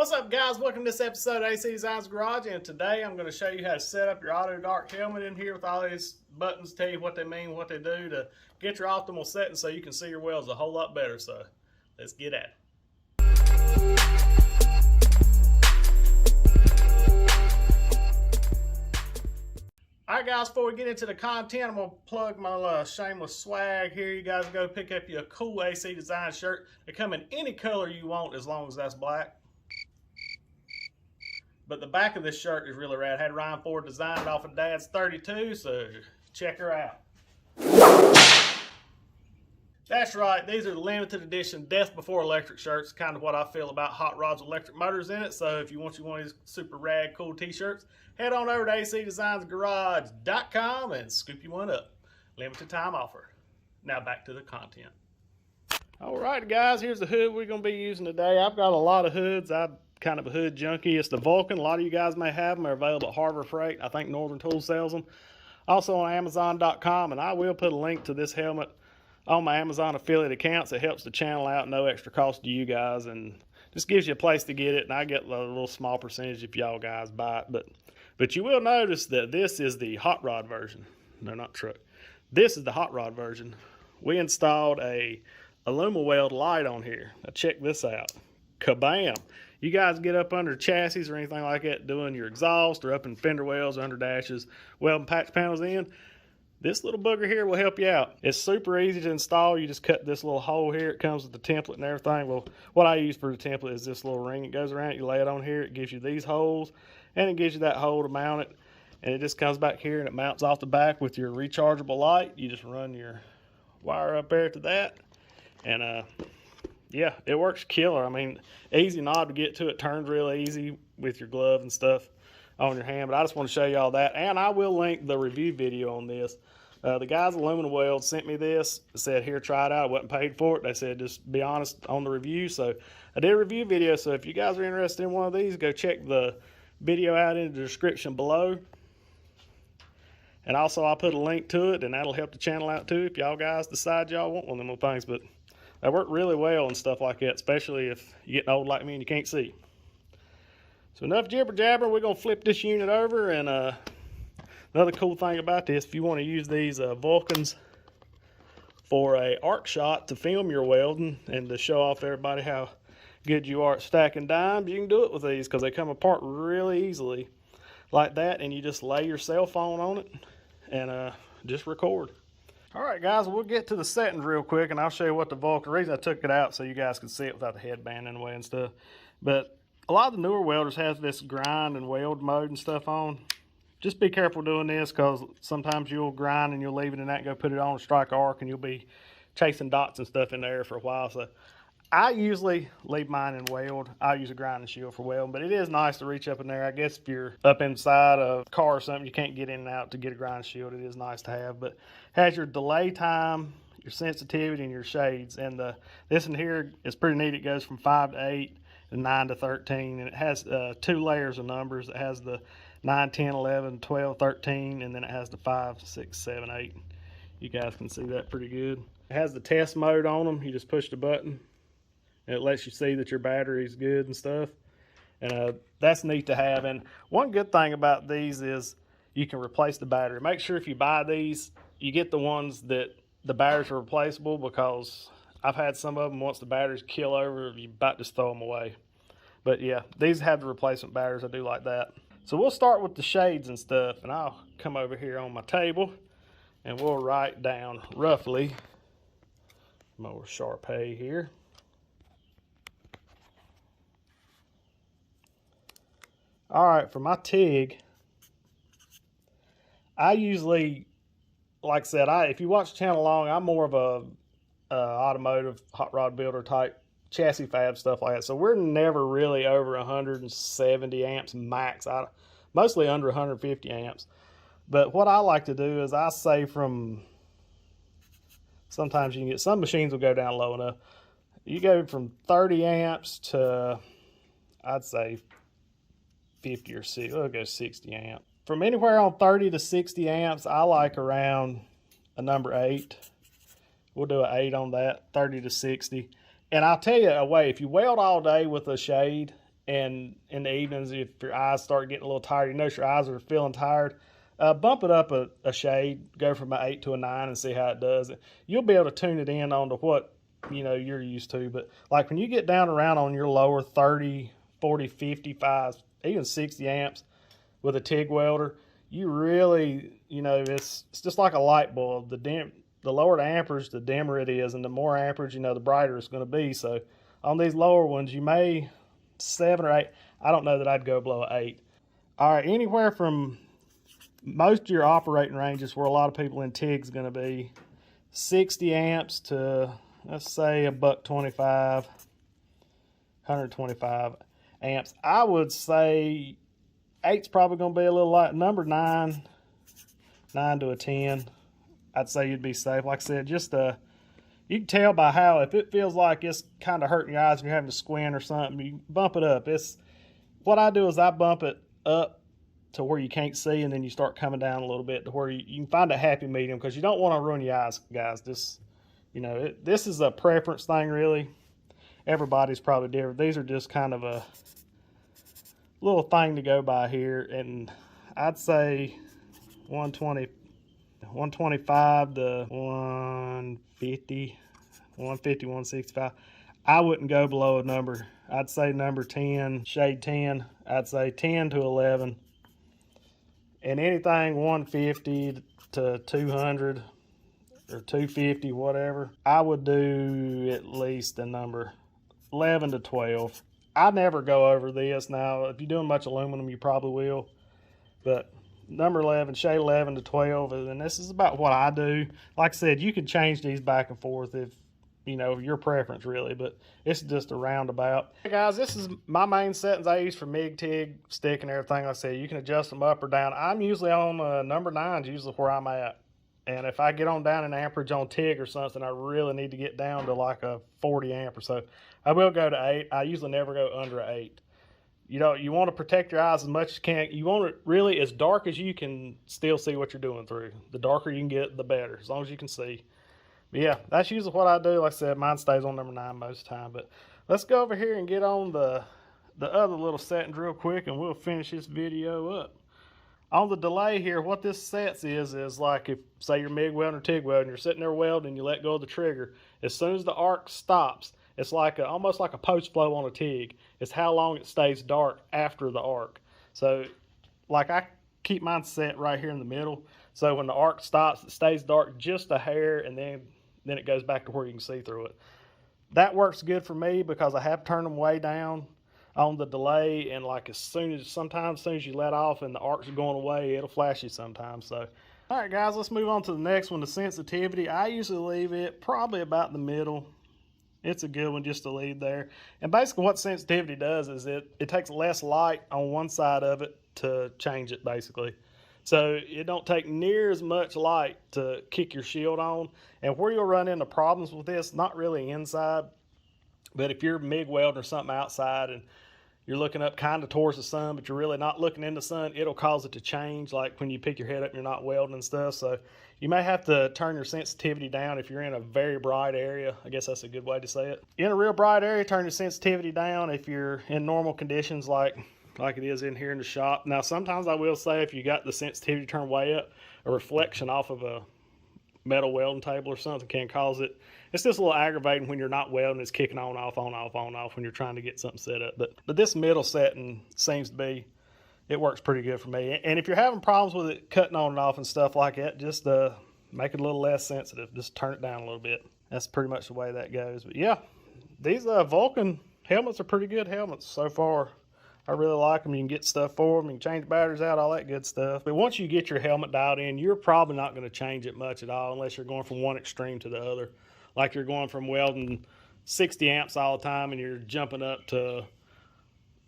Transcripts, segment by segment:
What's up, guys? Welcome to this episode of AC Designs Garage, and today I'm going to show you how to set up your auto dark helmet in here with all these buttons, tell you what they mean, what they do to get your optimal setting so you can see your welds a whole lot better. So let's get at it. Alright guys, before we get into the content, I'm going to plug my shameless swag here. You guys go pick up your cool AC Design shirt. They come in any color you want as long as that's black. But the back of this shirt is really rad. I had Ryan Ford design it off of Dad's 32, so check her out. That's right, these are the limited edition Death Before Electric shirts, kind of what I feel about hot rods with electric motors in it. So if you want one of these super rad, cool t-shirts, head on over to acdesignsgarage.com and scoop you one up. Limited time offer. Now back to the content. Alright guys, here's the hood we're going to be using today. I've got a lot of hoods. I'm kind of a hood junkie. It's the Vulcan. A lot of you guys may have them. They're available at Harbor Freight. I think Northern Tool sells them. Also on Amazon.com, and I will put a link to this helmet on my Amazon affiliate accounts. It helps the channel out, no extra cost to you guys, and just gives you a place to get it, and I get a little small percentage if y'all guys buy it. But you will notice that this is the hot rod version. No, not truck. This is the hot rod version. We installed a aluminum weld light on here. Now check this out. Kabam! You guys get up under chassis or anything like that doing your exhaust or up in fender wells or under dashes, welding patch panels in, this little booger here will help you out. It's super easy to install. You just cut this little hole here. It comes with the template and everything. Well, what I use for the template is this little ring. It goes around. You lay it on here. It gives you these holes, and it gives you that hole to mount it. And it just comes back here, and it mounts off the back with your rechargeable light. You just run your wire up there to that, and yeah, it works killer. I mean, easy knob to get to. It turns real easy with your glove and stuff on your hand. But I just want to show you all that. And I will link the review video on this. The guys at Aluminum Welds sent me this. Said, here, try it out. I wasn't paid for it. They said, just be honest on the review. So I did a review video. So if you guys are interested in one of these, go check the video out in the description below. And also I'll put a link to it, and that'll help the channel out too if y'all guys decide y'all want one of them little things. But they work really well and stuff like that, especially if you're getting old like me and you can't see. So enough jibber jabber, we're going to flip this unit over. And another cool thing about this, if you want to use these Vulcans for a arc shot to film your welding and to show off to everybody how good you are at stacking dimes, you can do it with these because they come apart really easily like that, and you just lay your cell phone on it and just record. Alright guys, we'll get to the settings real quick, and I'll show you what the Vulcan, the reason I took it out so you guys could see it without the headband in the way and stuff. But a lot of the newer welders have this grind and weld mode and stuff on. Just be careful doing this, because sometimes you'll grind and you'll leave it in that and go put it on and strike arc, and you'll be chasing dots and stuff in there for a while. So I usually leave mine in weld. I use a grind and shield for welding, but it is nice to reach up in there. I guess if you're up inside a car or something, you can't get in and out to get a grind and shield. It is nice to have, but it has your delay time, your sensitivity, and your shades. And this in here is pretty neat. It goes from 5 to 8 and 9 to 13, and it has 2 layers of numbers. It has the 9, 10, 11, 12, 13, and then it has the 5, 6, 7, 8. You guys can see that pretty good. It has the test mode on them. You just push the button. It lets you see that your battery's good and stuff. And that's neat to have. And one good thing about these is you can replace the battery. Make sure if you buy these, you get the ones that the batteries are replaceable, because I've had some of them, once the batteries kill over, you about just throw them away. But yeah, these have the replacement batteries. I do like that. So we'll start with the shades and stuff, and I'll come over here on my table and we'll write down roughly more Sharpay here. All right, for my TIG, I usually, like I said, if you watch the channel long, I'm more of a automotive hot rod builder type, chassis fab, stuff like that. So we're never really over 170 amps max. Mostly under 150 amps. But what I like to do is I say from, sometimes you can get, some machines will go down low enough. You go from 30 amps to, I'd say 50 or 60, we'll go 60 amp. From anywhere on 30 to 60 amps, I like around a number 8. We'll do an 8 on that, 30 to 60. And I'll tell you a way, if you weld all day with a shade And in the evenings, if your eyes start getting a little tired, you notice your eyes are feeling tired, bump it up a shade, go from an 8 to a 9 and see how it does. You'll be able to tune it in onto what, you're used to. But like when you get down around on your lower 30, 40, 55, even 60 amps with a TIG welder, you really, it's just like a light bulb. The lower the amperage, the dimmer it is, and the more amperage, the brighter it's going to be. So on these lower ones, you may 7 or 8. I don't know that I'd go below 8. All right, anywhere from most of your operating ranges where a lot of people in TIG is going to be 60 amps to, let's say, a $125, 125 amps. I would say 8's probably going to be a little light. Number 9 to a 10, I'd say you'd be safe. Like I said, just you can tell by how, if it feels like it's kind of hurting your eyes and you're having to squint or something, you bump it up. What I do is I bump it up to where you can't see, and then you start coming down a little bit to where you can find a happy medium, because you don't want to ruin your eyes, guys. This is a preference thing, really. Everybody's probably different. These are just kind of a little thing to go by here, and I'd say 125 to 150, 165. I wouldn't go below a number. I'd say number 10, shade 10. I'd say 10 to 11. And anything 150 to 200 or 250, whatever, I would do at least a number 11 to 12. I never go over this. Now, if you're doing much aluminum, you probably will. But number 11, shade 11 to 12, and this is about what I do. Like I said, you can change these back and forth if, your preference, really, but it's just a roundabout. Hey guys, this is my main settings I use for MIG, TIG, stick, and everything. Like I said, you can adjust them up or down. I'm usually on number 9's usually where I'm at. And if I get on down in amperage on TIG or something, I really need to get down to like a 40 amp or so, I will go to 8. I usually never go under 8. You want to protect your eyes as much as you can. You want it really as dark as you can still see what you're doing through. The darker you can get, the better, as long as you can see. But yeah, that's usually what I do. Like I said, mine stays on number 9 most of the time. But let's go over here and get on the other little settings real quick, and we'll finish this video up. On the delay here, what this sets is like if, say, you're MIG welding or TIG welding, you're sitting there welding and you let go of the trigger. As soon as the arc stops, it's like almost like a post flow on a TIG. It's how long it stays dark after the arc. So like I keep mine set right here in the middle. So when the arc stops, it stays dark just a hair, and then it goes back to where you can see through it. That works good for me because I have turned them way down on the delay, and like sometimes as soon as you let off and the arcs are going away, it'll flash you sometimes. So all right guys, let's move on to the next one, the sensitivity. I usually leave it probably about the middle. It's a good one just to leave there. And basically what sensitivity does is it takes less light on one side of it to change it, basically. So it don't take near as much light to kick your shield on. And where you'll run into problems with this, not really inside, but if you're MIG welding or something outside and you're looking up kind of towards the sun, but you're really not looking in the sun, it'll cause it to change, like when you pick your head up and you're not welding and stuff. So you may have to turn your sensitivity down if you're in a very bright area. I guess that's a good way to say it. In a real bright area, turn your sensitivity down. If you're in normal conditions like it is in here in the shop. Now, sometimes I will say if you got the sensitivity turned way up, a reflection off of a metal welding table or something can cause it. It's just a little aggravating when you're not welding. It's kicking on, off, on, off, on, off when you're trying to get something set up. But this middle setting seems to be, it works pretty good for me. And if you're having problems with it cutting on and off and stuff like that, just make it a little less sensitive. Just turn it down a little bit. That's pretty much the way that goes. But yeah, these Vulcan helmets are pretty good helmets so far. I really like them. You can get stuff for them. You can change batteries out, all that good stuff. But once you get your helmet dialed in, you're probably not going to change it much at all unless you're going from one extreme to the other. Like you're going from welding 60 amps all the time and you're jumping up to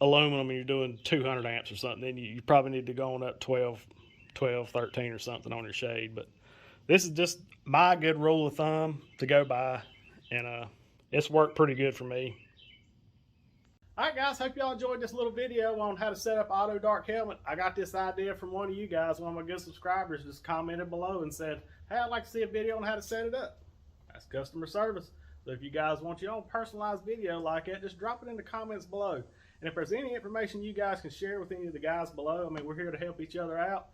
aluminum and you're doing 200 amps or something. Then you probably need to go on up 12, 13 or something on your shade. But this is just my good rule of thumb to go by. And it's worked pretty good for me. Alright guys, hope y'all enjoyed this little video on how to set up auto dark helmet. I got this idea from one of you guys, one of my good subscribers just commented below and said, hey, I'd like to see a video on how to set it up. That's customer service. So if you guys want your own personalized video like that, just drop it in the comments below. And if there's any information you guys can share with any of the guys below, I mean, we're here to help each other out.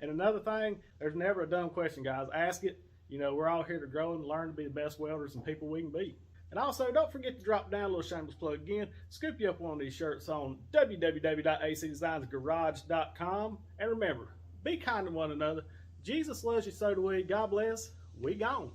And another thing, there's never a dumb question, guys. Ask it. You know, we're all here to grow and learn to be the best welders and people we can be. And also, don't forget to drop down a little shameless plug again. Scoop you up one of these shirts on www.acdesignsgarage.com. And remember, be kind to one another. Jesus loves you, so do we. God bless. We gone.